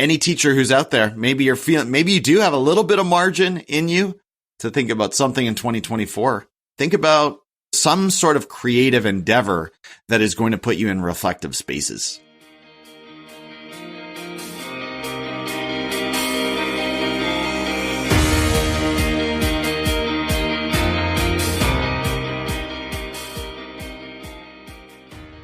any teacher who's out there, maybe you do have a little bit of margin in you to think about something in 2024. Think about some sort of creative endeavor that is going to put you in reflective spaces.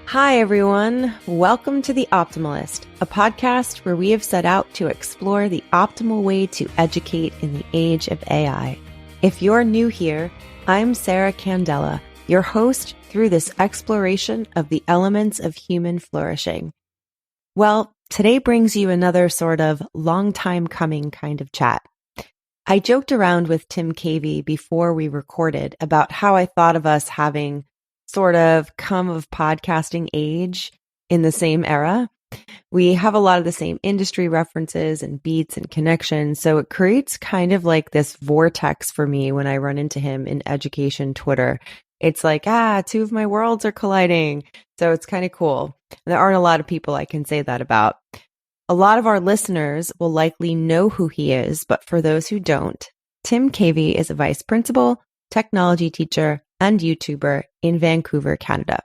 Hi, everyone. Welcome to The Optimalist, a podcast where we have set out to explore the optimal way to educate in the age of AI. If you're new here, I'm Sarah Candela, your host through this exploration of the elements of human flourishing. Well, today brings you another sort of long time coming kind of chat. I joked around with Tim Cavey before we recorded about how I thought of us having sort of come of podcasting age in the same era. We have a lot of the same industry references and beats and connections, so it creates kind of like this vortex for me when I run into him in education Twitter. It's like, two of my worlds are colliding. So it's kind of cool. There aren't a lot of people I can say that about. A lot of our listeners will likely know who he is, but for those who don't, Tim Cavey is a vice principal, technology teacher, and YouTuber in Vancouver, Canada.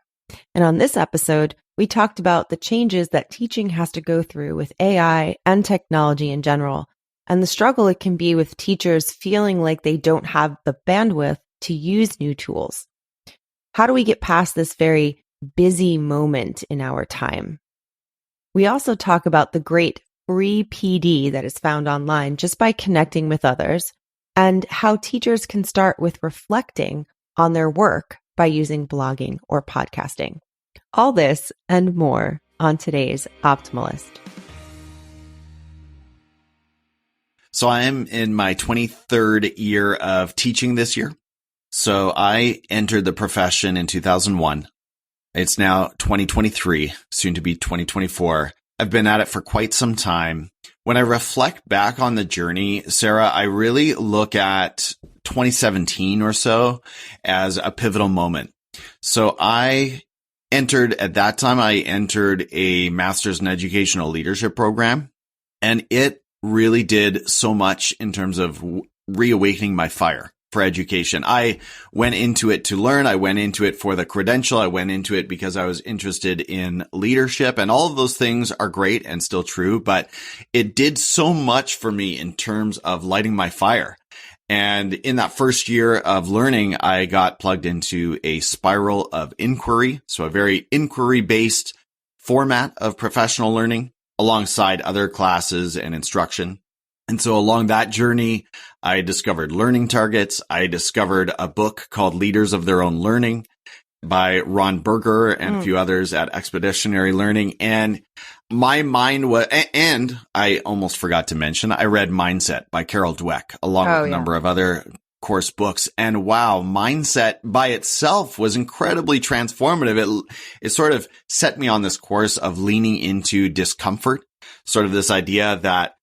And on this episode, we talked about the changes that teaching has to go through with AI and technology in general, and the struggle it can be with teachers feeling like they don't have the bandwidth to use new tools. How do we get past this very busy moment in our time? We also talk about the great free PD that is found online just by connecting with others, and how teachers can start with reflecting on their work by using blogging or podcasting. All this and more on today's Optimalist. So I am in my 23rd year of teaching this year. So I entered the profession in 2001. It's now 2023, soon to be 2024. I've been at it for quite some time. When I reflect back on the journey, Sarah, I really look at 2017 or so as a pivotal moment. So I entered a master's in educational leadership program, and it really did so much in terms of reawakening my fire for education. I went into it to learn. I went into it for the credential. I went into it because I was interested in leadership, and all of those things are great and still true, but it did so much for me in terms of lighting my fire. And in that first year of learning, I got plugged into a spiral of inquiry. So a very inquiry-based format of professional learning alongside other classes and instruction. And so along that journey, I discovered learning targets. I discovered a book called Leaders of Their Own Learning by Ron Berger and a few others at Expeditionary Learning. And my mind was, and I almost forgot to mention, I read Mindset by Carol Dweck along with a number of other course books. And wow, Mindset by itself was incredibly transformative. It sort of set me on this course of leaning into discomfort, sort of this idea that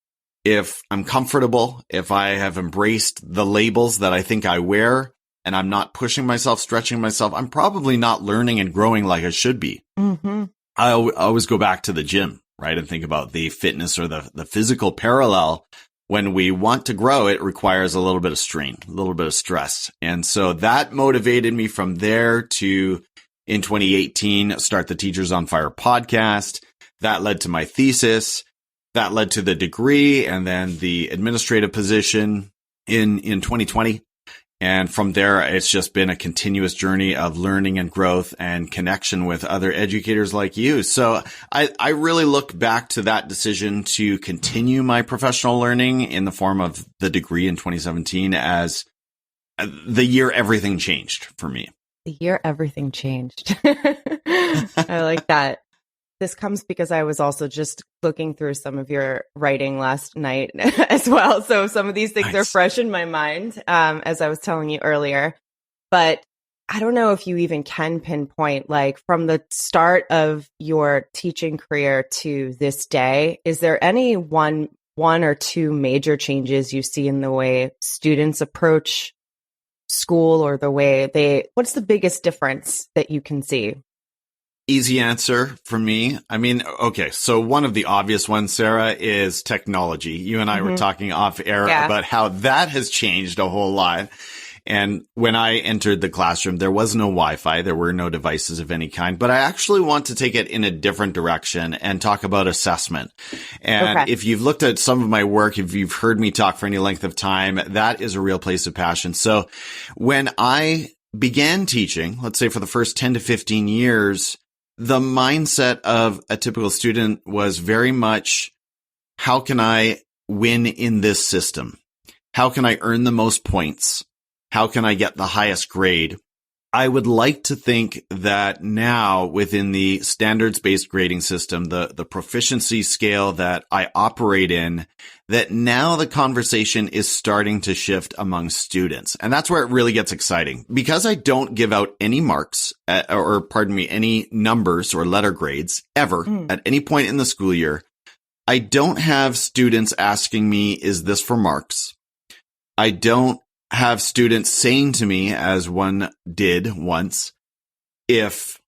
if I'm comfortable, if I have embraced the labels that I think I wear, and I'm not pushing myself, stretching myself, I'm probably not learning and growing like I should be. Mm-hmm. I always go back to the gym, right? And think about the fitness or the physical parallel. When we want to grow, it requires a little bit of strain, a little bit of stress. And so that motivated me from there to, in 2018, start the Teachers on Fire podcast. That led to my thesis. That led to the degree and then the administrative position in 2020. And from there, it's just been a continuous journey of learning and growth and connection with other educators like you. So I really look back to that decision to continue my professional learning in the form of the degree in 2017 as the year everything changed for me. The year everything changed. I like that. This comes because I was also just looking through some of your writing last night as well. So some of these things are fresh in my mind, as I was telling you earlier. But I don't know if you even can pinpoint, like from the start of your teaching career to this day, is there any one or two major changes you see in the way students approach school or the way what's the biggest difference that you can see? Easy answer for me. I mean, okay. So one of the obvious ones, Sarah, is technology. You and I were talking off air about how that has changed a whole lot. And when I entered the classroom, there was no Wi-Fi. There were no devices of any kind, but I actually want to take it in a different direction and talk about assessment. And if you've looked at some of my work, if you've heard me talk for any length of time, that is a real place of passion. So when I began teaching, let's say for the first 10 to 15 years, the mindset of a typical student was very much, how can I win in this system? How can I earn the most points? How can I get the highest grade? I would like to think that now within the standards-based grading system, the proficiency scale that I operate in, that now the conversation is starting to shift among students. And that's where it really gets exciting. Because I don't give out any marks, any numbers or letter grades ever at any point in the school year. I don't have students asking me, is this for marks? I don't have students saying to me, as one did once, if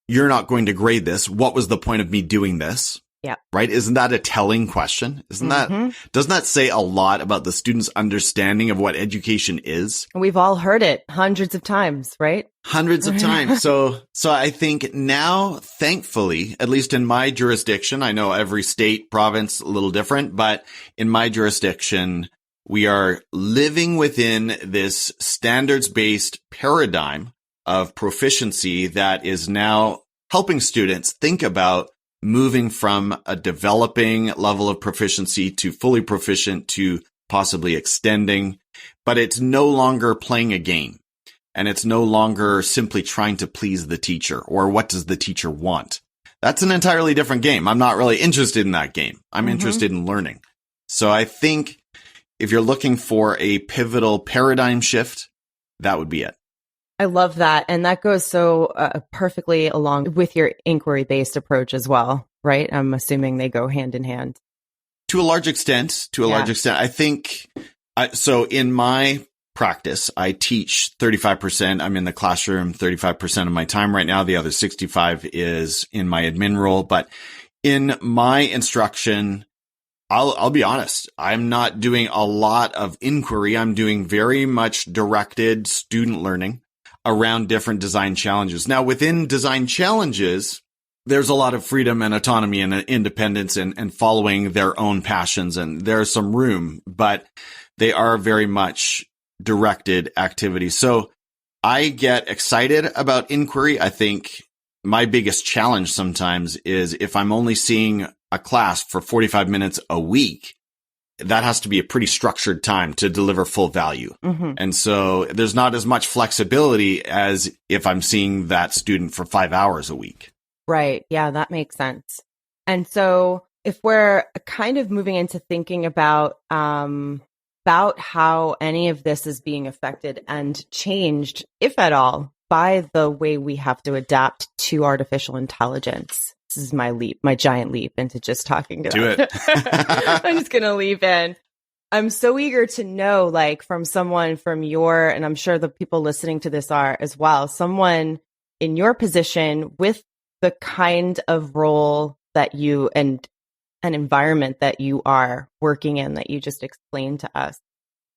you're not going to grade this, what was the point of me doing this? Yeah. Right? Isn't that a telling question? Doesn't that say a lot about the student's understanding of what education is? We've all heard it hundreds of times, right? Hundreds of times. So I think now, thankfully, at least in my jurisdiction, I know every state, province, a little different, but in my jurisdiction, we are living within this standards-based paradigm of proficiency that is now helping students think about moving from a developing level of proficiency to fully proficient to possibly extending. But it's no longer playing a game, and it's no longer simply trying to please the teacher or what does the teacher want. That's an entirely different game. I'm not really interested in that game. I'm interested in learning. So I think if you're looking for a pivotal paradigm shift, that would be it. I love that. And that goes so perfectly along with your inquiry-based approach as well, right? I'm assuming they go hand in hand. To a large extent, I think, so in my practice, I teach 35%. I'm in the classroom 35% of my time right now. The other 65 is in my admin role. But in my instruction, I'll be honest, I'm not doing a lot of inquiry. I'm doing very much directed student learning around different design challenges. Now, within design challenges, there's a lot of freedom and autonomy and independence and following their own passions. And there's some room, but they are very much directed activities. So I get excited about inquiry. I think my biggest challenge sometimes is if I'm only seeing a class for 45 minutes a week, that has to be a pretty structured time to deliver full value. And so there's not as much flexibility as if I'm seeing that student for 5 hours a week. Right. Yeah, that makes sense. And so if we're kind of moving into thinking about how any of this is being affected and changed, if at all, by the way we have to adapt to artificial intelligence. This is my giant leap into just talking to Do it. I'm just going to leap in. I'm so eager to know, like, from someone from your, and I'm sure the people listening to this are as well, someone in your position with the kind of role that you and an environment that you are working in that you just explained to us.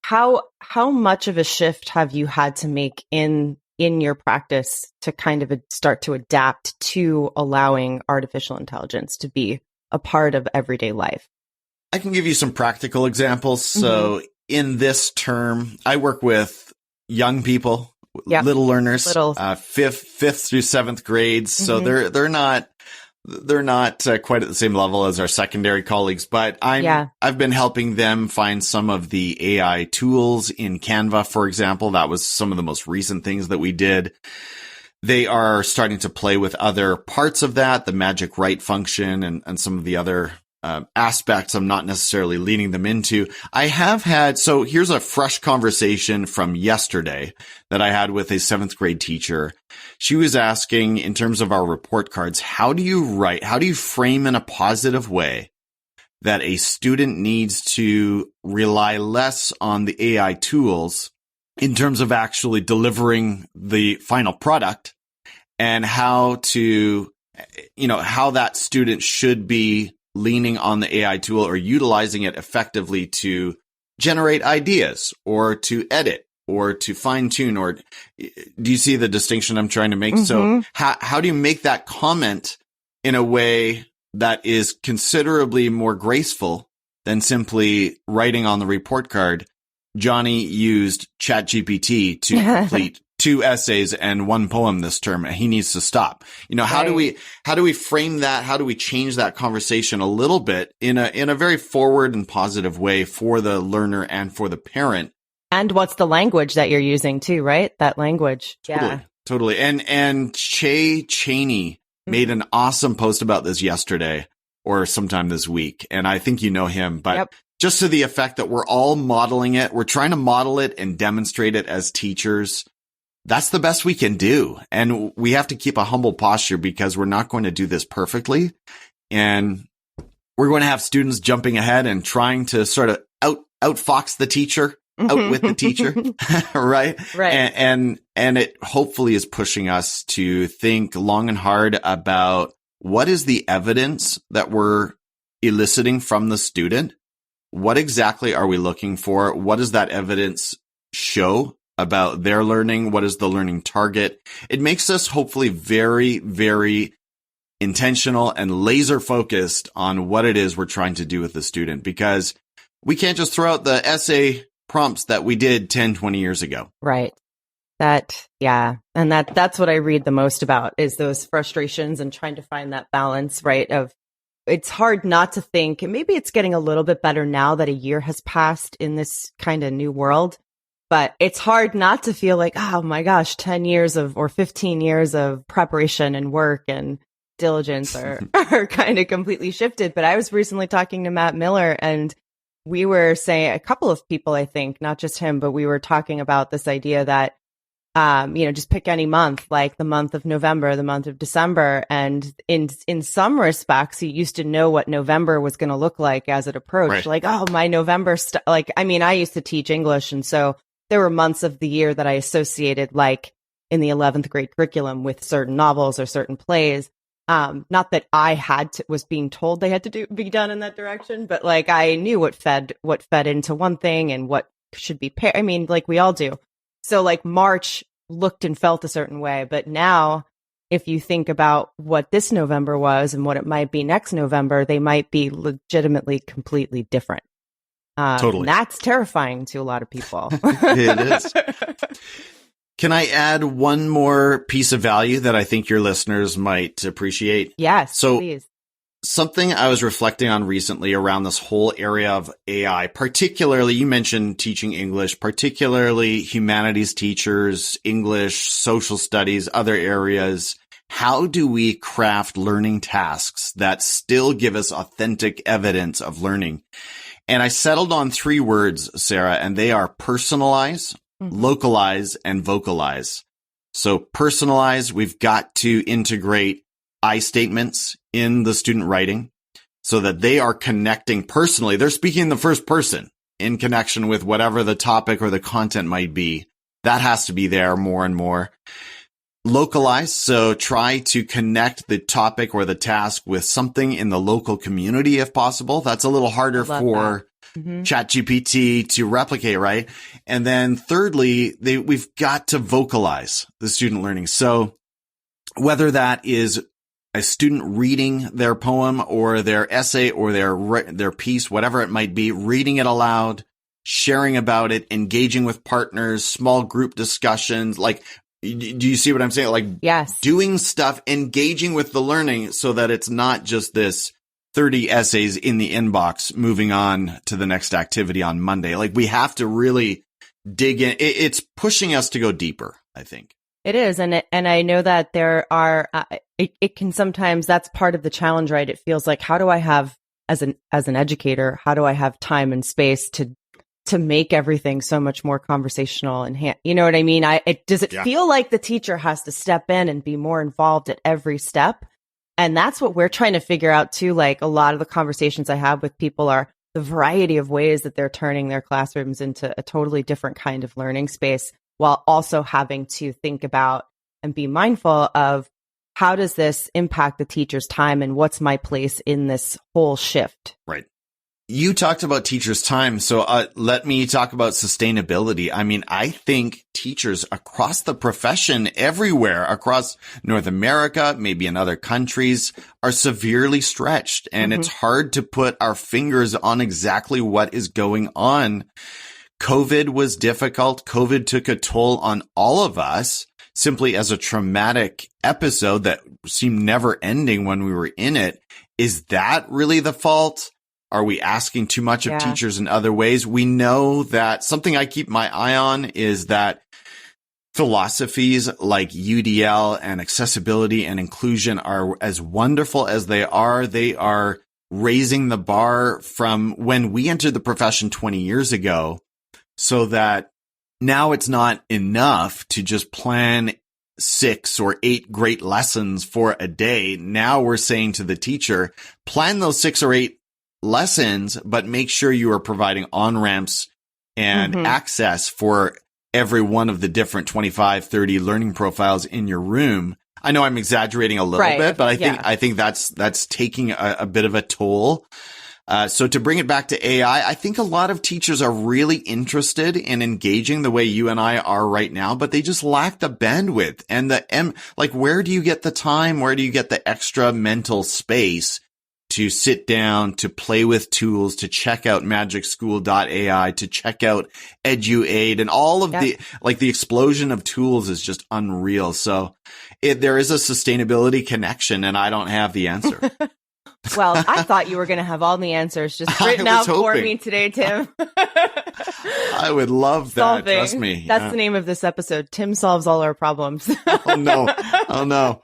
How much of a shift have you had to make in your practice to kind of start to adapt to allowing artificial intelligence to be a part of everyday life? I can give you some practical examples. So in this term, I work with young people, little learners, fifth through seventh grades. So they're not quite at the same level as our secondary colleagues, but I've been helping them find some of the AI tools in Canva, for example. That was some of the most recent things that we did. They are starting to play with other parts of that, the magic write function and some of the other aspects I'm not necessarily leading them into. So here's a fresh conversation from yesterday that I had with a 7th grade teacher. She was asking, in terms of our report cards, how do you frame in a positive way that a student needs to rely less on the AI tools in terms of actually delivering the final product, and how that student should be leaning on the AI tool or utilizing it effectively to generate ideas or to edit or to fine tune. Or do you see the distinction I'm trying to make? So how do you make that comment in a way that is considerably more graceful than simply writing on the report card, Johnny used ChatGPT to complete 2 essays and 1 poem this term, and he needs to stop. How do we frame that? How do we change that conversation a little bit in a very forward and positive way for the learner and for the parent? And what's the language that you're using too, right? That language. Totally. And Che Cheney made an awesome post about this yesterday or sometime this week. And I think you know him, but just to the effect that we're all modeling it. We're trying to model it and demonstrate it as teachers. That's the best we can do. And we have to keep a humble posture because we're not going to do this perfectly. And we're going to have students jumping ahead and trying to sort of outfox the teacher, out with the teacher, right? And it hopefully is pushing us to think long and hard about what is the evidence that we're eliciting from the student? What exactly are we looking for? What does that evidence show about their learning? What is the learning target? It makes us hopefully very, very intentional and laser focused on what it is we're trying to do with the student, because we can't just throw out the essay prompts that we did 10, 20 years ago. Right. And that's what I read the most about is those frustrations and trying to find that balance, right? Of it's hard not to think, and maybe it's getting a little bit better now that a year has passed in this kind of new world. But it's hard not to feel like, oh my gosh, 10 years or 15 years of preparation and work and diligence are kind of completely shifted. But I was recently talking to Matt Miller, and we were saying, a couple of people, I think, not just him, but we were talking about this idea that, just pick any month, like the month of November, the month of December. And in some respects, you used to know what November was going to look like as it approached. Right. Like, oh, my November, I used to teach English. And so there were months of the year that I associated, like in the 11th grade curriculum, with certain novels or certain plays. Not that I was being told they had to be done in that direction, but like I knew what fed into one thing and what should be paired. I mean, like we all do. So like March looked and felt a certain way, but now if you think about what this November was and what it might be next November, they might be legitimately completely different. Totally. And that's terrifying to a lot of people. It is. Can I add one more piece of value that I think your listeners might appreciate? Yes, so please. Something I was reflecting on recently around this whole area of AI, particularly, you mentioned teaching English, particularly humanities teachers, English, social studies, other areas. How do we craft learning tasks that still give us authentic evidence of learning? And I settled on 3 words, Sarah, and they are personalize, localize, and vocalize. So personalize, we've got to integrate I statements in the student writing so that they are connecting personally. They're speaking in the first person in connection with whatever the topic or the content might be. That has to be there more and more. Localize, so try to connect the topic or the task with something in the local community if possible. That's a little harder for ChatGPT to replicate, right? And then thirdly, we've got to vocalize the student learning. So whether that is a student reading their poem or their essay or their piece, whatever it might be, reading it aloud, sharing about it, engaging with partners, small group discussions, like, do you see what I'm saying? Like, yes, doing stuff, engaging with the learning so that it's not just this 30 essays in the inbox, moving on to the next activity on Monday. Like, we have to really dig in. It's pushing us to go deeper, I think. It is. And I know that there are, it can sometimes, that's part of the challenge, right? It feels like, how do I have, as an educator, how do I have time and space to make everything so much more conversational and you know what I mean? Does it feel like the teacher has to step in and be more involved at every step? And that's what we're trying to figure out too. Like, a lot of the conversations I have with people are the variety of ways that they're turning their classrooms into a totally different kind of learning space, while also having to think about and be mindful of how does this impact the teacher's time and what's my place in this whole shift? Right. You talked about teachers' time, so let me talk about sustainability. I mean, I think teachers across the profession, everywhere across North America, maybe in other countries, are severely stretched, and it's hard to put our fingers on exactly what is going on. COVID was difficult. COVID took a toll on all of us simply as a traumatic episode that seemed never ending when we were in it. Is that really the fault? Are we asking too much of teachers in other ways? We know that something I keep my eye on is that philosophies like UDL and accessibility and inclusion are as wonderful as they are raising the bar from when we entered the profession 20 years ago, so that now it's not enough to just plan 6 or 8 great lessons for a day. Now we're saying to the teacher, plan those 6 or 8 lessons, but make sure you are providing on-ramps and access for every one of the different 25, 30 learning profiles in your room. I know I'm exaggerating a little bit, but I think that's taking a bit of a toll. So to bring it back to AI, I think a lot of teachers are really interested in engaging the way you and I are right now, but they just lack the bandwidth and where do you get the time? Where do you get the extra mental space to sit down, to play with tools, to check out magicschool.ai, to check out EduAid, and all of the explosion of tools is just unreal. So there is a sustainability connection, and I don't have the answer. Well, I thought you were going to have all the answers just written out for me today, Tim. I would love that. Solving. Trust me. That's the name of this episode. Tim solves all our problems. Oh no.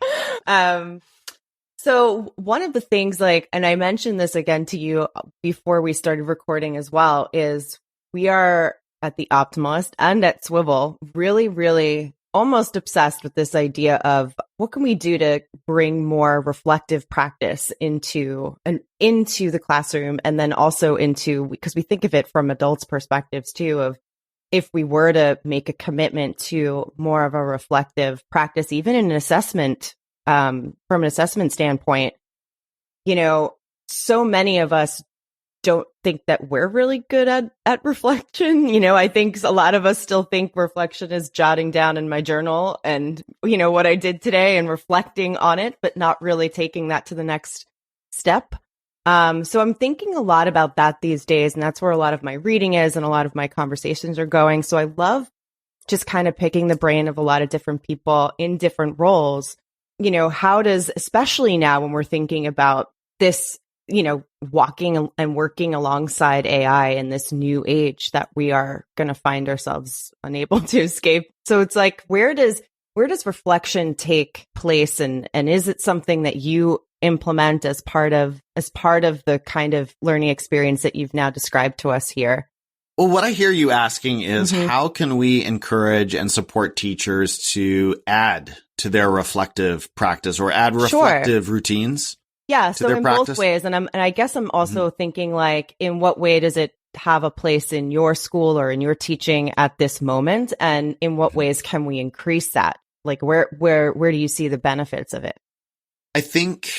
So one of the things, and I mentioned this again to you before we started recording as well, is we are at the Optimalist and at Swivel really, really almost obsessed with this idea of what can we do to bring more reflective practice into the classroom, and then also because we think of it from adults' perspectives too, of if we were to make a commitment to more of a reflective practice, even in an assessment, from an assessment standpoint, so many of us don't think that we're really good at reflection. I think a lot of us still think reflection is jotting down in my journal and, what I did today and reflecting on it, but not really taking that to the next step. So I'm thinking a lot about that these days, and that's where a lot of my reading is and a lot of my conversations are going. So I love just kind of picking the brain of a lot of different people in different roles. How does, especially now when we're thinking about this, walking and working alongside AI in this new age that we are going to find ourselves unable to escape. So it's where does reflection take place? And is it something that you implement as part of the kind of learning experience that you've now described to us here? Well, what I hear you asking is how can we encourage and support teachers to add to their reflective practice or add reflective routines? Yeah. So in both ways. And I guess I'm also thinking in what way does it have a place in your school or in your teaching at this moment? And in what ways can we increase that? Where do you see the benefits of it? I think,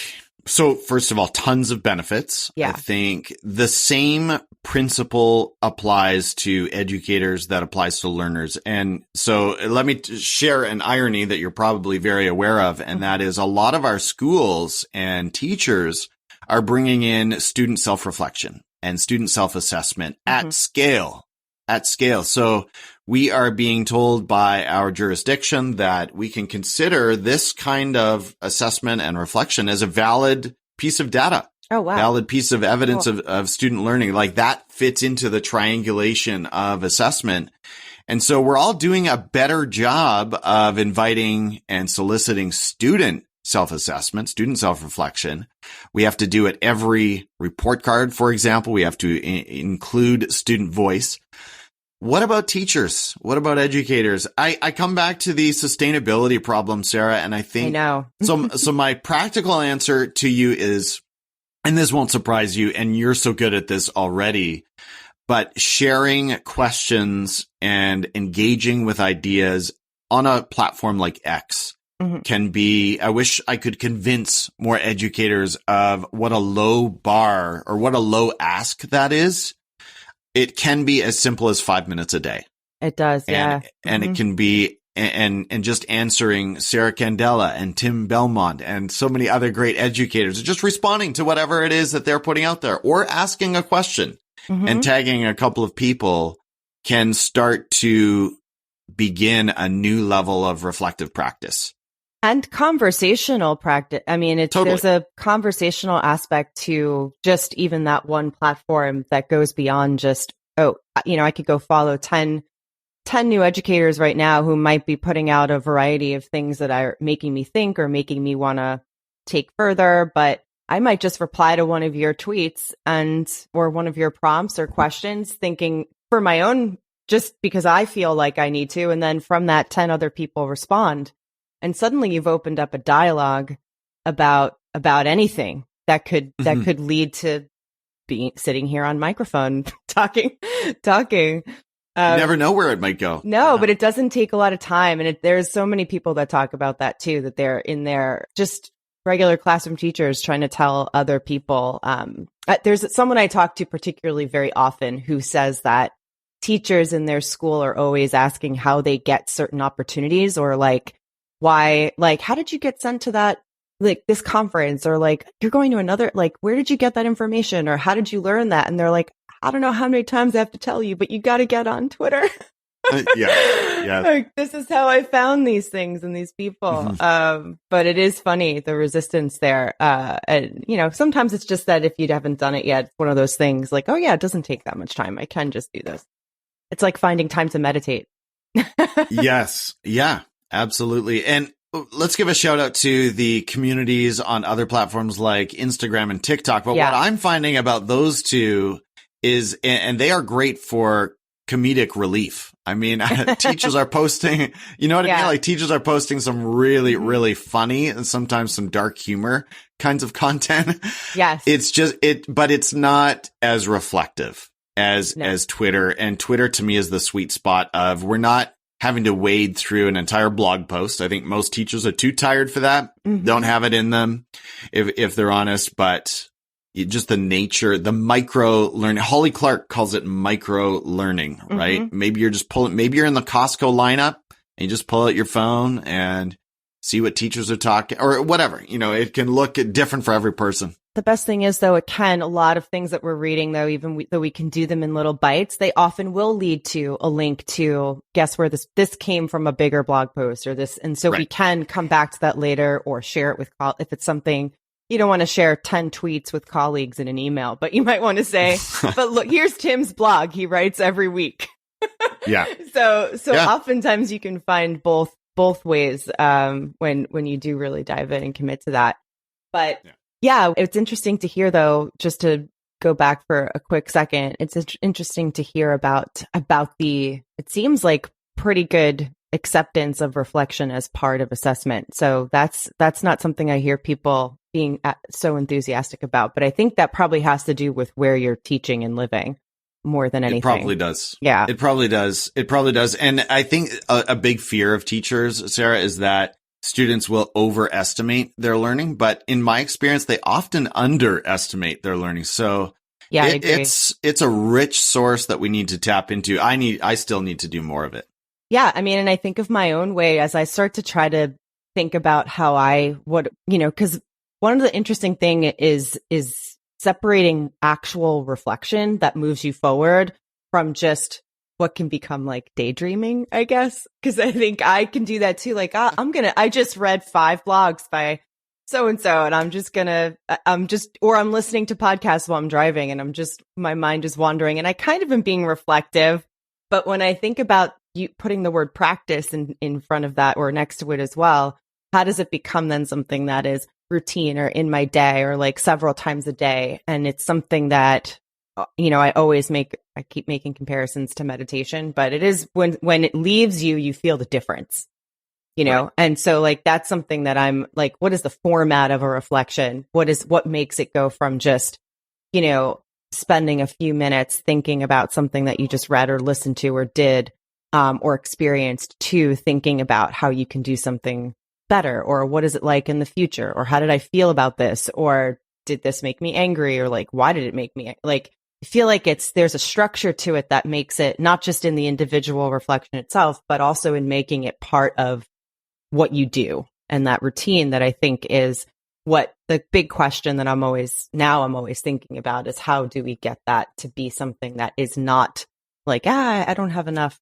so first of all, tons of benefits. Yeah. I think the same principle applies to educators that applies to learners. And so let me share an irony that you're probably very aware of. And that is a lot of our schools and teachers are bringing in student self-reflection and student self-assessment at scale. So we are being told by our jurisdiction that we can consider this kind of assessment and reflection as a valid piece of data. Oh, wow. Valid piece of evidence of student learning. That fits into the triangulation of assessment. And so we're all doing a better job of inviting and soliciting student self-assessment, student self-reflection. We have to do it every report card, for example. We have to include student voice. What about teachers? What about educators? I come back to the sustainability problem, Sarah, and I think I know. so my practical answer to you is, and this won't surprise you, and you're so good at this already, but sharing questions and engaging with ideas on a platform like X can be, I wish I could convince more educators of what a low bar or what a low ask that is. It can be as simple as 5 minutes a day. It does, yeah. And it can be, and just answering Sarah Candela and Tim Belmont and so many other great educators, just responding to whatever it is that they're putting out there, or asking a question and tagging a couple of people can start to begin a new level of reflective practice. And conversational practice. I mean, Totally. There's a conversational aspect to just even that one platform that goes beyond just, I could go follow 10 new educators right now who might be putting out a variety of things that are making me think or making me want to take further. But I might just reply to one of your tweets or one of your prompts or questions, thinking for my own, just because I feel like I need to. And then from that, 10 other people respond. And suddenly you've opened up a dialogue about anything that could lead to sitting here on microphone talking. You never know where it might go. No, but it doesn't take a lot of time. And there's so many people that talk about that too, that they're in their just regular classroom teachers trying to tell other people. There's someone I talk to particularly very often who says that teachers in their school are always asking how they get certain opportunities, or why, how did you get sent to that, this conference, or you're going to another, where did you get that information, or how did you learn that? And they're like, I don't know how many times I have to tell you, but you got to get on Twitter. Yeah. This is how I found these things and these people. But it is funny, the resistance there. And, sometimes it's just that if you haven't done it yet, it's one of those things oh yeah, it doesn't take that much time. I can just do this. It's like finding time to meditate. Yes. Yeah, absolutely. And let's give a shout out to the communities on other platforms like Instagram and TikTok. But what I'm finding about those two is, and they are great for comedic relief. I mean, teachers are posting, you know what I mean? Teachers are posting some really, really funny and sometimes some dark humor kinds of content. Yes. It's just but it's not as reflective as Twitter. And Twitter to me is the sweet spot of, we're not having to wade through an entire blog post. I think most teachers are too tired for that. Don't have it in them if they're honest, but just the nature, the micro learning. Holly Clark calls it micro learning, right? Maybe you're just maybe you're in the Costco lineup and you just pull out your phone and see what teachers are talking or whatever. It can look different for every person. The best thing is, though, a lot of things that we're reading, though, even though we can do them in little bites, they often will lead to a link to, guess where this came from, a bigger blog post or this. And so we can come back to that later or share it with, if it's something you don't want to share 10 tweets with colleagues in an email, but you might want to say, but look, here's Tim's blog. He writes every week. Yeah. So oftentimes you can find both ways, when you do really dive in and commit to that. But yeah, it's interesting to hear, though, just to go back for a quick second. It's interesting to hear about it seems like pretty good acceptance of reflection as part of assessment. So that's not something I hear people being so enthusiastic about, but I think that probably has to do with where you're teaching and living more than anything. It probably does. Yeah. It probably does. And I think a big fear of teachers, Sarah, is that students will overestimate their learning, but in my experience, they often underestimate their learning. So yeah, I agree. It's a rich source that we need to tap into. I still need to do more of it. Yeah. I mean, and I think of my own way as I start to try to think about how because one of the interesting thing is separating actual reflection that moves you forward from just what can become like daydreaming, I guess. Because I think I can do that too. I just read 5 blogs by so-and-so and I'm listening to podcasts while I'm driving and my mind is wandering and I kind of am being reflective. But when I think about you putting the word practice in front of that or next to it as well, how does it become then something that is routine or in my day or several times a day? And it's something that, I keep making comparisons to meditation, but it is when it leaves you, you feel the difference, right. And so that's something that I'm what is the format of a reflection? What makes it go from just, spending a few minutes thinking about something that you just read or listened to or did, or experienced, to thinking about how you can do something better? Or what is it like in the future? Or how did I feel about this? Or did this make me angry? Or like, why did it make me like, I feel like there's a structure to it that makes it not just in the individual reflection itself, but also in making it part of what you do. And that routine that I think is what the big question that I'm always thinking about is, how do we get that to be something that is not like, I don't have enough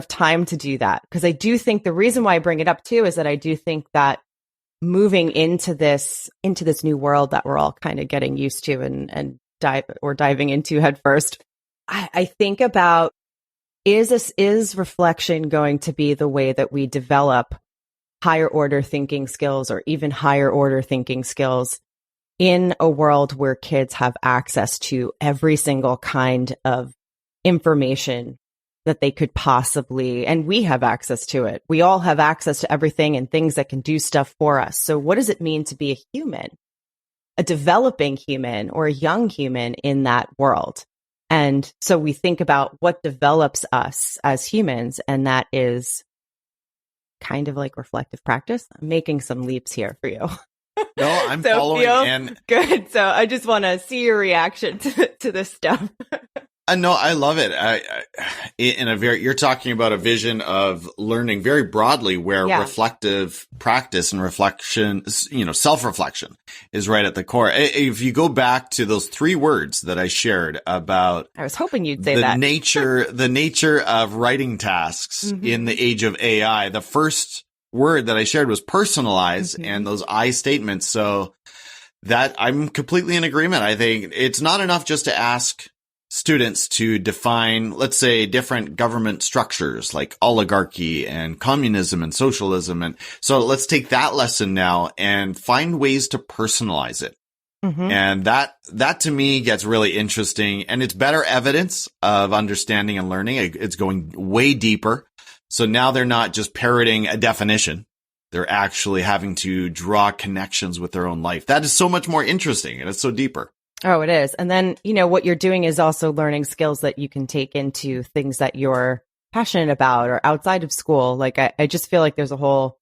time to do that. Because I do think the reason why I bring it up too is that I do think that moving into this new world that we're all kind of getting used to and diving into head first, I think about, is reflection going to be the way that we develop higher order thinking skills, or even higher order thinking skills in a world where kids have access to every single kind of information that they could possibly, and we have access to it. We all have access to everything and things that can do stuff for us. So what does it mean to be a human, a developing human or a young human in that world? And so we think about what develops us as humans, and that is kind of like reflective practice. I'm making some leaps here for you. No, I'm following. And good. So I just want to see your reaction to this stuff. No, I love it. You're talking about a vision of learning very broadly, where reflective practice and reflection, self-reflection is right at the core. If you go back to those 3 words that I shared about, I was hoping you'd say that. the nature of writing tasks in the age of AI, the first word that I shared was personalize, and those I statements. So that I'm completely in agreement. I think it's not enough just to ask students to define, let's say, different government structures like oligarchy and communism and socialism. And so let's take that lesson now and find ways to personalize it. And that to me gets really interesting, and it's better evidence of understanding and learning. It's going way deeper. So now they're not just parroting a definition. They're actually having to draw connections with their own life. That is so much more interesting, and it's so deeper. Oh, it is. And then, what you're doing is also learning skills that you can take into things that you're passionate about or outside of school. Like, I just feel like there's a whole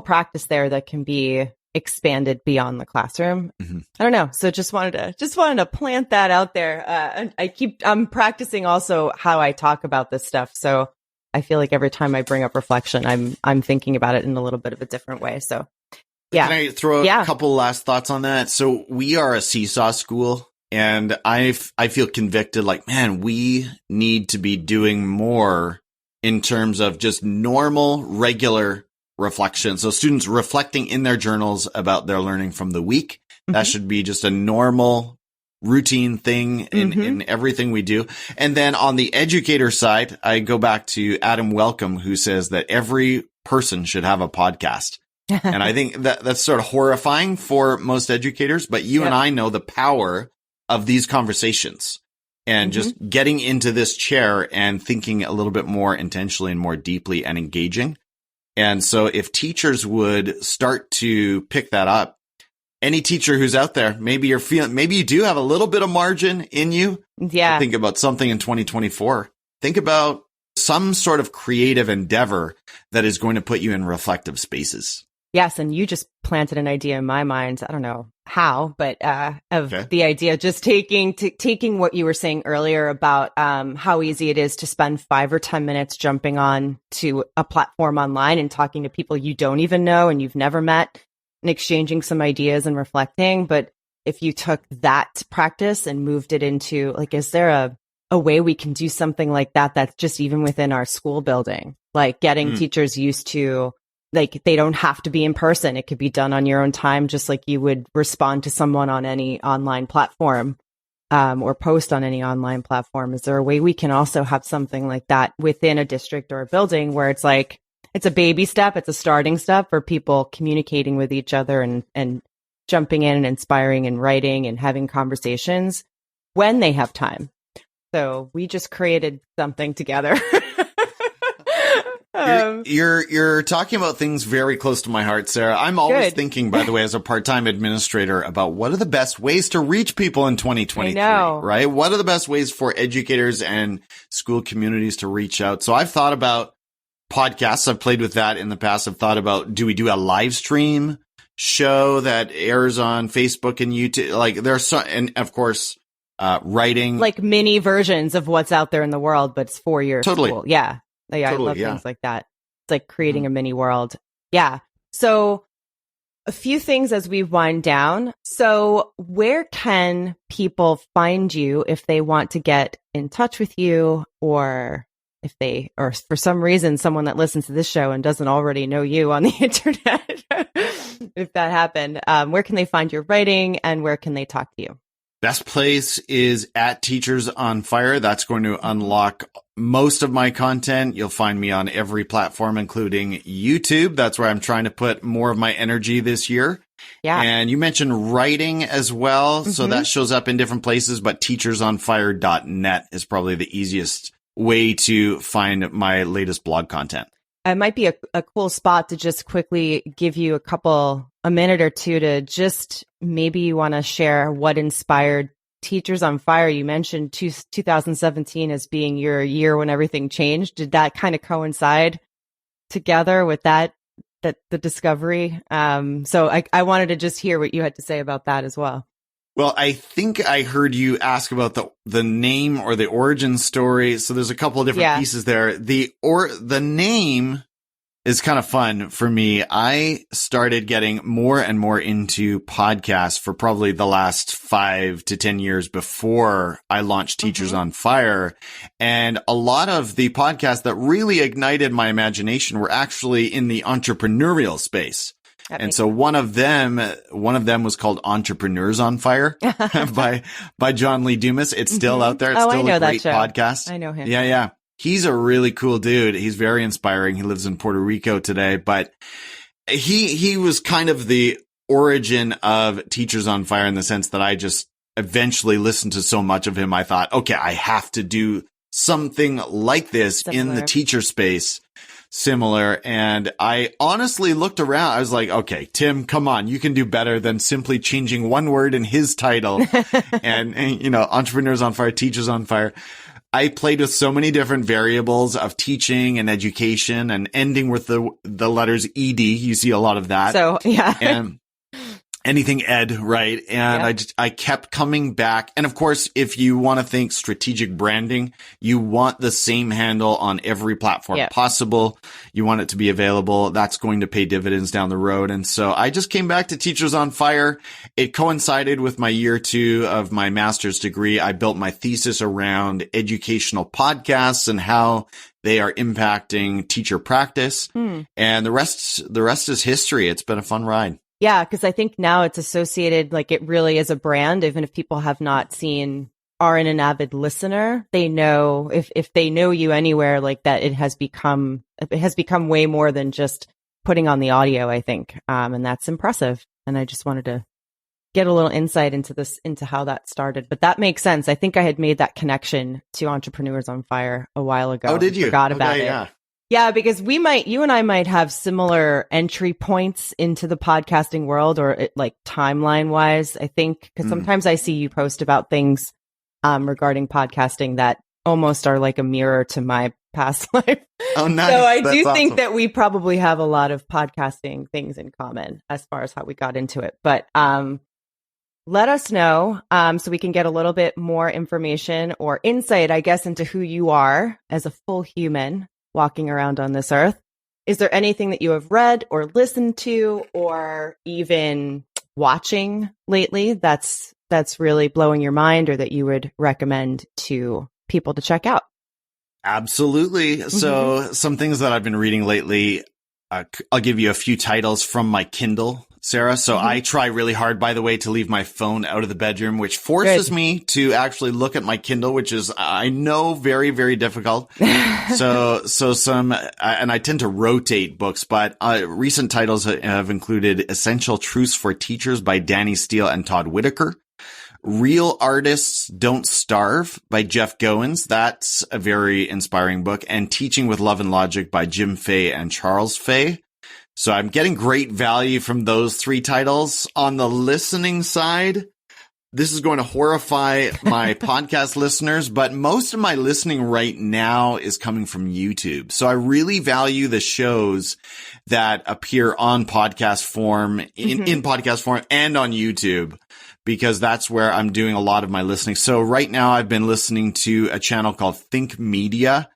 practice there that can be expanded beyond the classroom. I don't know. So just wanted to plant that out there. I'm practicing also how I talk about this stuff. So I feel like every time I bring up reflection, I'm thinking about it in a little bit of a different way. So yeah. Can I throw a couple last thoughts on that? So we are a seesaw school, and I feel convicted, like, man, we need to be doing more in terms of just normal, regular reflection. So students reflecting in their journals about their learning from the week. That should be just a normal routine thing in everything we do. And then on the educator side, I go back to Adam Welcome, who says that every person should have a podcast. And I think that's sort of horrifying for most educators, but you and I know the power of these conversations and just getting into this chair and thinking a little bit more intentionally and more deeply and engaging. And so if teachers would start to pick that up, any teacher who's out there, maybe you do have a little bit of margin in you. Yeah. Think about something in 2024. Think about some sort of creative endeavor that is going to put you in reflective spaces. Yes, and you just planted an idea in my mind. I don't know how, but the idea of just taking what you were saying earlier about how easy it is to spend 5 or 10 minutes jumping on to a platform online and talking to people you don't even know and you've never met and exchanging some ideas and reflecting. But if you took that practice and moved it into, like, is there a way we can do something like that that's just even within our school building, like getting teachers used to, like, they don't have to be in person. It could be done on your own time, just like you would respond to someone on any online platform or post on any online platform. Is there a way we can also have something like that within a district or a building where it's like, it's a baby step, it's a starting step for people communicating with each other and jumping in and inspiring and writing and having conversations when they have time. So we just created something together. You're talking about things very close to my heart, Sarah. I'm always thinking, by the way, as a part-time administrator, about what are the best ways to reach people in 2023, right? What are the best ways for educators and school communities to reach out? So I've thought about podcasts. I've played with that in the past. I've thought about, do we do a live stream show that airs on Facebook and YouTube? Like there's so, and of course, writing. Like mini versions of what's out there in the world, but it's for your school. Yeah. Yeah. Totally, I love things like that. It's like creating a mini world. Yeah. So a few things as we wind down. So where can people find you if they want to get in touch with you, or if they, or for some reason, someone that listens to this show and doesn't already know you on the internet, if that happened, where can they find your writing and where can they talk to you? Best place is at Teachers on Fire. That's going to unlock most of my content. You'll find me on every platform, including YouTube. That's where I'm trying to put more of my energy this year. Yeah. And you mentioned writing as well. So that shows up in different places, but teachersonfire.net is probably the easiest way to find my latest blog content. It might be a cool spot to just quickly give you a minute or two to just, maybe you want to share what inspired Teachers on Fire. You mentioned 2017 as being your year when everything changed. Did that kind of coincide together with that the discovery? So I wanted to just hear what you had to say about that as well. Well, I think I heard you ask about the name or the origin story. So there's a couple of different pieces there. The name is kind of fun for me. I started getting more and more into podcasts for probably the last 5 to 10 years before I launched Teachers on Fire. And a lot of the podcasts that really ignited my imagination were actually in the entrepreneurial space. And so one of them was called Entrepreneurs on Fire by John Lee Dumas. It's still out there. It's still a great podcast. I know him. Yeah. He's a really cool dude. He's very inspiring. He lives in Puerto Rico today, but he was kind of the origin of Teachers on Fire in the sense that I just eventually listened to so much of him. I thought, okay, I have to do something like this in the teacher space. Similar. And I honestly looked around. I was like, okay, Tim, come on. You can do better than simply changing one word in his title and, Entrepreneurs on Fire, Teachers on Fire. I played with so many different variables of teaching and education and ending with the letters ED. You see a lot of that. So, yeah. And anything ed, right? And I kept coming back. And of course, if you want to think strategic branding, you want the same handle on every platform possible. You want it to be available. That's going to pay dividends down the road. And so I just came back to Teachers on Fire. It coincided with my year 2 of my master's degree. I built my thesis around educational podcasts and how they are impacting teacher practice. And the rest is history. It's been a fun ride. Yeah, because I think now it's associated, like it really is a brand. Even if people have not aren't an avid listener, they know if they know you anywhere like that, it has become way more than just putting on the audio, I think. And that's impressive. And I just wanted to get a little insight into how that started. But that makes sense. I think I had made that connection to Entrepreneurs on Fire a while ago. Oh, did you? Forgot about it. Yeah. Yeah, because you and I might have similar entry points into the podcasting world, or like timeline wise, I think, because sometimes I see you post about things regarding podcasting that almost are like a mirror to my past life. Oh, nice. So I do think that we probably have a lot of podcasting things in common as far as how we got into it. But let us know so we can get a little bit more information or insight, I guess, into who you are as a full human walking around on this earth. Is there anything that you have read or listened to or even watching lately that's really blowing your mind, or that you would recommend to people to check out? Absolutely. So some things that I've been reading lately, I'll give you a few titles from my Kindle, Sarah. So I try really hard, by the way, to leave my phone out of the bedroom, which forces me to actually look at my Kindle, which is, I know, very, very difficult. So some, and I tend to rotate books, but recent titles have included Essential Truths for Teachers by Danny Steele and Todd Whitaker. Real Artists Don't Starve by Jeff Goins. That's a very inspiring book. And Teaching with Love and Logic by Jim Fay and Charles Fay. So I'm getting great value from those 3 titles. On the listening side, this is going to horrify my podcast listeners, but most of my listening right now is coming from YouTube. So I really value the shows that appear on podcast form, in podcast form and on YouTube, because that's where I'm doing a lot of my listening. So right now I've been listening to a channel called Think Media.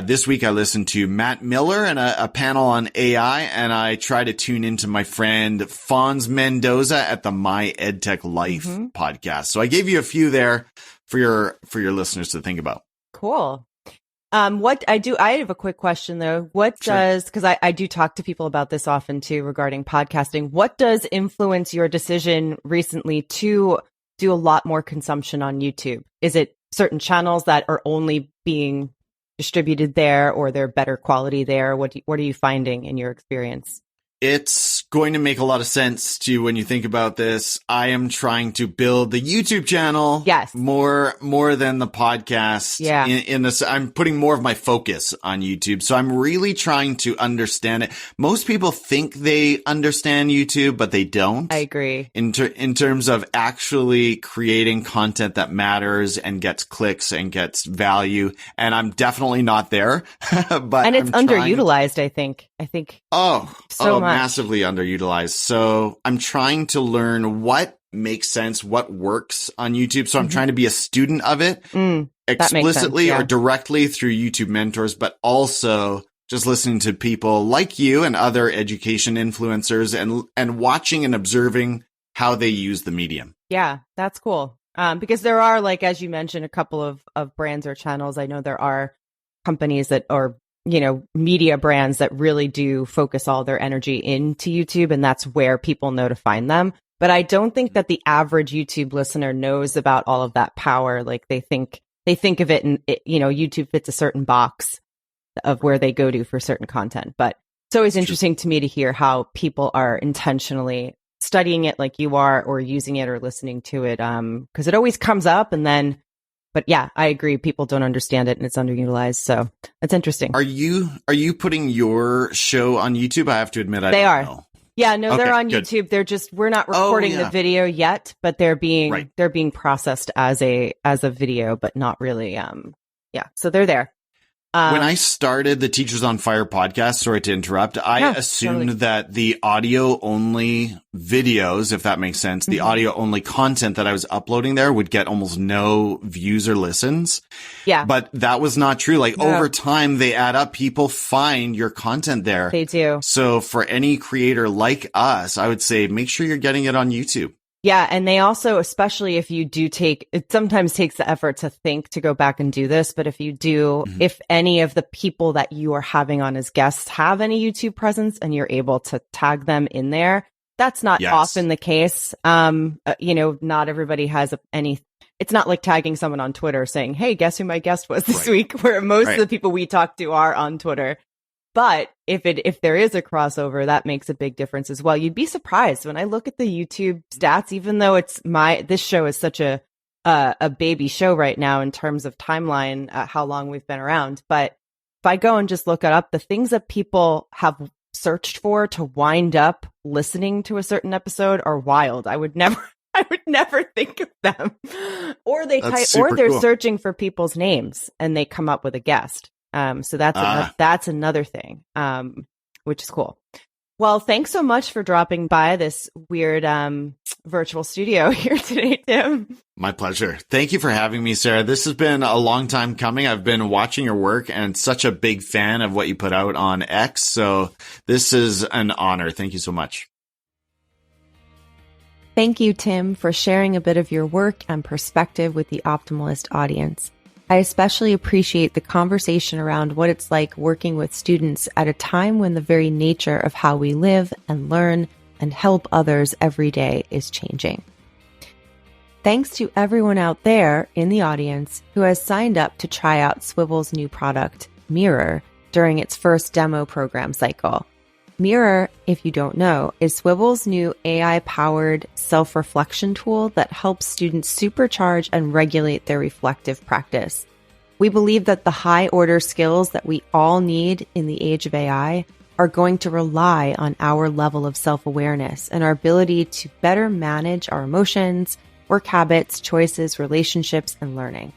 This week I listened to Matt Miller and a panel on AI, and I try to tune into my friend Fonz Mendoza at the My EdTech Life podcast. So I gave you a few there for your listeners to think about. Cool. I have a quick question though. Because I do talk to people about this often too regarding podcasting. What does influence your decision recently to do a lot more consumption on YouTube? Is it certain channels that are only being distributed there, or they're better quality there? What are you finding in your experience? It's going to make a lot of sense to you when you think about this. I am trying to build the YouTube channel. Yes. More than the podcast. Yeah. I'm putting more of my focus on YouTube. So I'm really trying to understand it. Most people think they understand YouTube, but they don't. I agree. In terms of actually creating content that matters and gets clicks and gets value. And I'm definitely not there. And it's underutilized, I think. So much. Massively underutilized. So I'm trying to learn what makes sense, what works on YouTube. So I'm trying to be a student of it explicitly or directly through YouTube mentors, but also just listening to people like you and other education influencers and watching and observing how they use the medium. Yeah, that's cool. Because there are, like, as you mentioned, a couple of brands or channels. I know there are companies that are, media brands that really do focus all their energy into YouTube, and that's where people know to find them. But I don't think that the average YouTube listener knows about all of that power. Like, they think of it, and YouTube fits a certain box of where they go to for certain content. But it's always interesting to me to hear how people are intentionally studying it like you are, or using it or listening to it. Because it always comes up, but yeah, I agree. People don't understand it and it's underutilized. So that's interesting. Are you putting your show on YouTube? I have to admit, they are. Know. Yeah, no, they're on YouTube. They're we're not recording the video yet, but they're being processed as a video, but not really. So they're there. When I started the Teachers on Fire podcast, sorry to interrupt, I assumed that the audio only videos, if that makes sense, the audio only content that I was uploading there would get almost no views or listens. Yeah. But that was not true. Like over time, they add up. People find your content there. They do. So for any creator like us, I would say make sure you're getting it on YouTube. Yeah. And they also, especially if you do it sometimes takes the effort to think to go back and do this. But if you do, if any of the people that you are having on as guests have any YouTube presence and you're able to tag them in there, that's not often the case. Not everybody has it's not like tagging someone on Twitter saying, hey, guess who my guest was this week, where most of the people we talk to are on Twitter. But if there is a crossover, that makes a big difference as well. You'd be surprised when I look at the YouTube stats, even though this show is such a baby show right now in terms of timeline, how long we've been around. But if I go and just look it up, the things that people have searched for to wind up listening to a certain episode are wild. I would never think of them. Or they're searching for people's names and they come up with a guest. So that's another thing, which is cool. Well, thanks so much for dropping by this weird virtual studio here today, Tim. My pleasure. Thank you for having me, Sarah. This has been a long time coming. I've been watching your work and such a big fan of what you put out on X. So this is an honor. Thank you so much. Thank you, Tim, for sharing a bit of your work and perspective with the Optimalist audience. I especially appreciate the conversation around what it's like working with students at a time when the very nature of how we live and learn and help others every day is changing. Thanks to everyone out there in the audience who has signed up to try out Swivel's new product, Mirror, during its first demo program cycle. Mirror, if you don't know, is Swivel's new AI-powered self-reflection tool that helps students supercharge and regulate their reflective practice. We believe that the high-order skills that we all need in the age of AI are going to rely on our level of self-awareness and our ability to better manage our emotions, work habits, choices, relationships, and learning.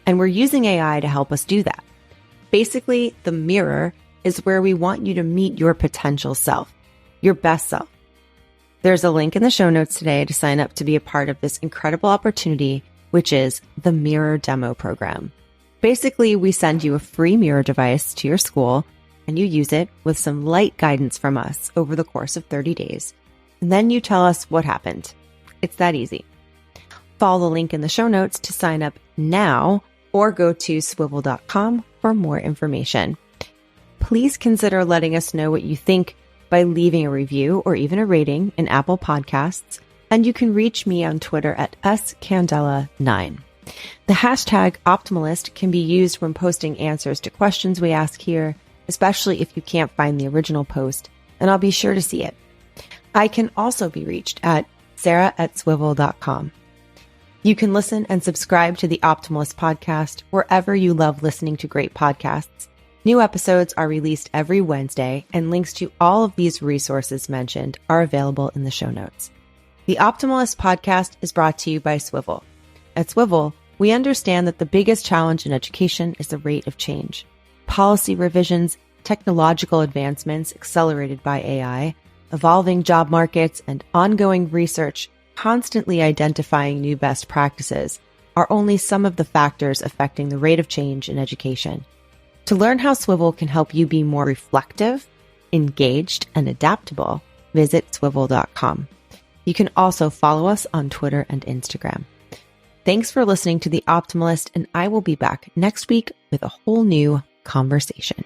And we're using AI to help us do that. Basically, the mirror is where we want you to meet your potential self, your best self. There's a link in the show notes today to sign up to be a part of this incredible opportunity, which is the Mirror Demo Program. Basically, we send you a free mirror device to your school, and you use it with some light guidance from us over the course of 30 days. And then you tell us what happened. It's that easy. Follow the link in the show notes to sign up now, or go to swivel.com for more information. Please consider letting us know what you think by leaving a review or even a rating in Apple Podcasts, and you can reach me on Twitter at scandela9. The hashtag Optimalist can be used when posting answers to questions we ask here, especially if you can't find the original post, and I'll be sure to see it. I can also be reached at sarah@swivel.com. You can listen and subscribe to the Optimalist podcast wherever you love listening to great podcasts. New episodes are released every Wednesday, and links to all of these resources mentioned are available in the show notes. The Optimalist podcast is brought to you by Swivel. At Swivel, we understand that the biggest challenge in education is the rate of change. Policy revisions, technological advancements accelerated by AI, evolving job markets, and ongoing research constantly identifying new best practices are only some of the factors affecting the rate of change in education. To learn how Swivel can help you be more reflective, engaged, and adaptable, visit swivel.com. You can also follow us on Twitter and Instagram. Thanks for listening to The Optimalist, and I will be back next week with a whole new conversation.